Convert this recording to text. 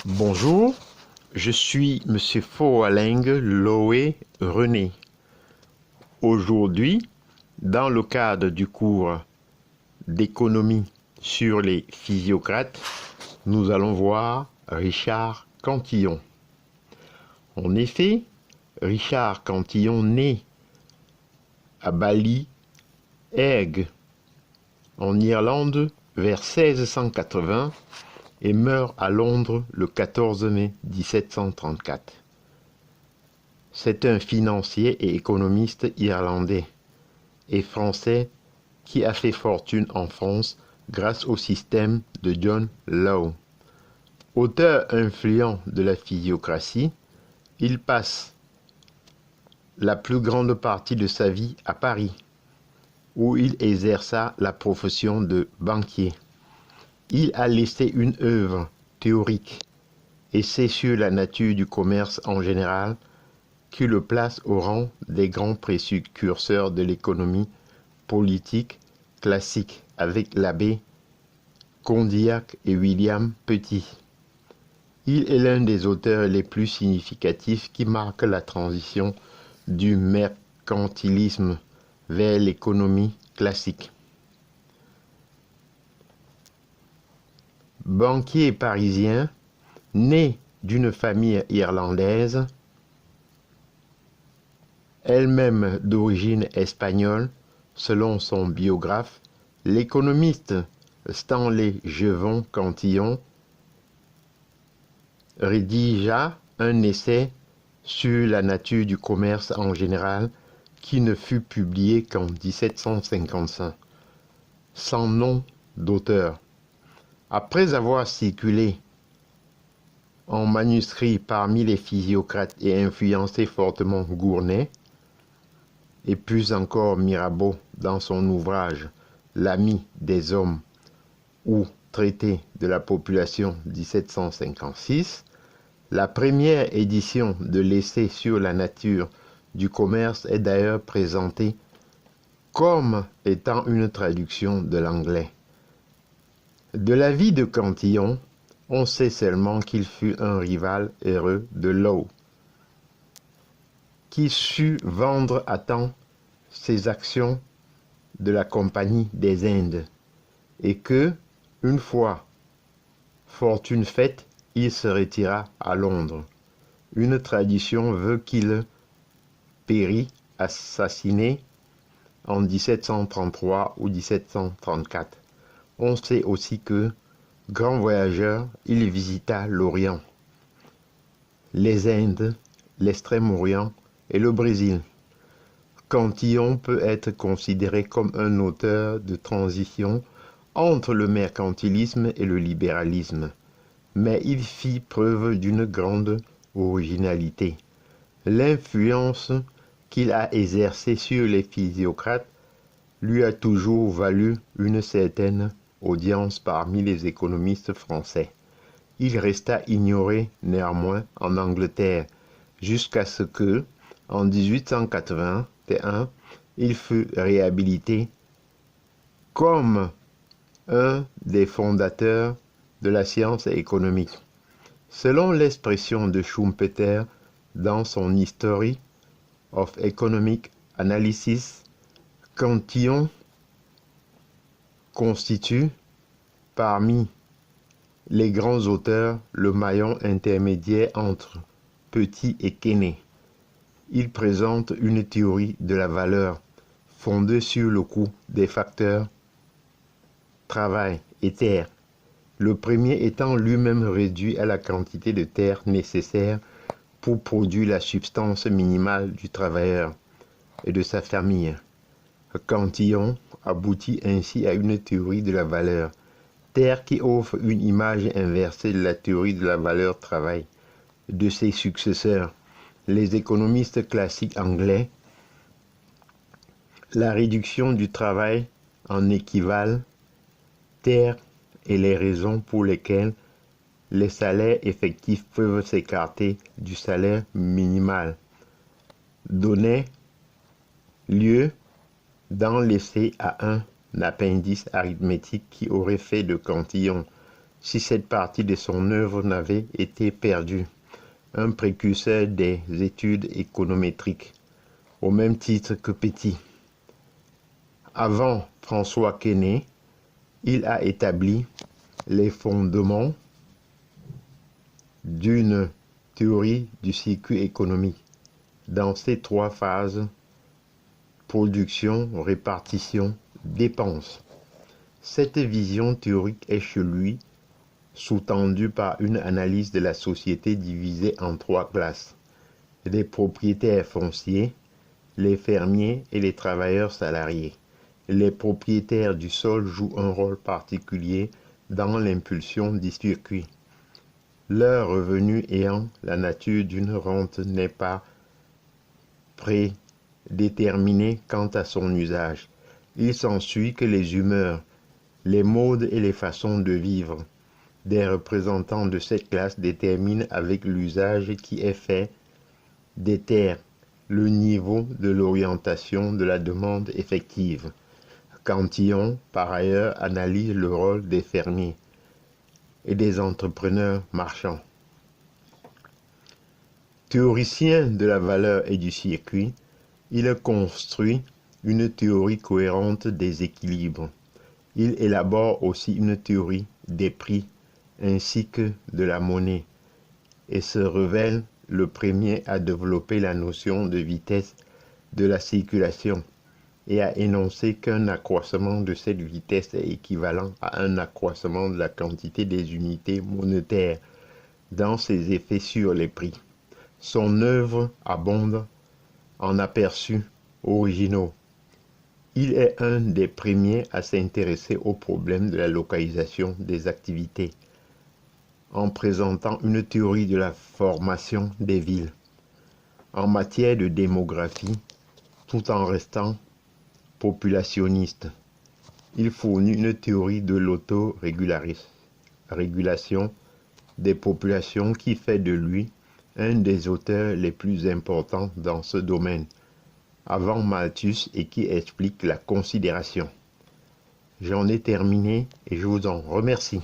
Bonjour, je suis Monsieur Foaleng Loé René. Aujourd'hui, dans le cadre du cours d'économie sur les physiocrates, nous allons voir Richard Cantillon. En effet, Richard Cantillon naît à Ballyheigue, en Irlande, vers 1680 et meurt à Londres le 14 mai 1734. C'est un financier et économiste irlandais et français qui a fait fortune en France grâce au système de John Law. Auteur influent de la physiocratie, il passe la plus grande partie de sa vie à Paris, où il exerça la profession de banquier. Il a laissé une œuvre théorique, Essai sur la nature du commerce en général, qui le place au rang des grands précurseurs de l'économie politique classique avec l'abbé Condillac et William Petit. Il est l'un des auteurs les plus significatifs qui marquent la transition du mercantilisme vers l'économie classique. Banquier parisien, né d'une famille irlandaise, elle-même d'origine espagnole, selon son biographe, l'économiste Stanley Jevon Cantillon rédigea un essai sur la nature du commerce en général qui ne fut publié qu'en 1755, sans nom d'auteur. Après avoir circulé en manuscrit parmi les physiocrates et influencé fortement Gournay, et plus encore Mirabeau dans son ouvrage L'ami des hommes ou Traité de la population 1756, la première édition de l'essai sur la nature du commerce est d'ailleurs présentée comme étant une traduction de l'anglais. De la vie de Cantillon, on sait seulement qu'il fut un rival heureux de Law, qui sut vendre à temps ses actions de la Compagnie des Indes, et que, une fois fortune faite, il se retira à Londres. Une tradition veut qu'il périt assassiné en 1733 ou 1734. On sait aussi que, grand voyageur, il visita l'Orient, les Indes, l'Extrême-Orient et le Brésil. Cantillon peut être considéré comme un auteur de transition entre le mercantilisme et le libéralisme, mais il fit preuve d'une grande originalité. L'influence qu'il a exercée sur les physiocrates lui a toujours valu une certaine audience parmi les économistes français. Il resta ignoré néanmoins en Angleterre jusqu'à ce que, en 1881, il fut réhabilité comme un des fondateurs de la science économique. Selon l'expression de Schumpeter dans son History of Economic Analysis, Cantillon constitue, parmi les grands auteurs, le maillon intermédiaire entre Petit et Quesnay. Il présente une théorie de la valeur fondée sur le coût des facteurs travail et terre, le premier étant lui-même réduit à la quantité de terre nécessaire pour produire la substance minimale du travailleur et de sa famille. Cantillon aboutit ainsi à une théorie de la valeur, terre qui offre une image inversée de la théorie de la valeur travail de ses successeurs, les économistes classiques anglais. La réduction du travail en équivalent terre et les raisons pour lesquelles les salaires effectifs peuvent s'écarter du salaire minimal donnait lieu dans l'essai à un appendice arithmétique qui aurait fait de Cantillon si cette partie de son œuvre n'avait été perdue. Un précurseur des études économétriques, au même titre que Petit. Avant François Quesnay, il a établi les fondements d'une théorie du circuit économique dans ses 3 phases: production, répartition, dépense. Cette vision théorique est chez lui sous-tendue par une analyse de la société divisée en 3 classes: les propriétaires fonciers, les fermiers et les travailleurs salariés. Les propriétaires du sol jouent un rôle particulier dans l'impulsion du circuit. Leur revenu ayant la nature d'une rente n'est pas prédéterminé quant à son usage. Il s'ensuit que les humeurs, les modes et les façons de vivre des représentants de cette classe déterminent avec l'usage qui est fait des terres le niveau de l'orientation de la demande effective. Cantillon, par ailleurs, analyse le rôle des fermiers et des entrepreneurs marchands. Théoricien de la valeur et du circuit, il construit une théorie cohérente des équilibres. Il élabore aussi une théorie des prix ainsi que de la monnaie et se révèle le premier à développer la notion de vitesse de la circulation et à énoncer qu'un accroissement de cette vitesse est équivalent à un accroissement de la quantité des unités monétaires dans ses effets sur les prix. Son œuvre abonde en aperçus originaux. Il est un des premiers à s'intéresser au problème de la localisation des activités, en présentant une théorie de la formation des villes. En matière de démographie, tout en restant populationniste, il fournit une théorie de l'autorégulation des populations qui fait de lui un des auteurs les plus importants dans ce domaine, avant Malthus, et qui explique la considération. J'en ai terminé et je vous en remercie.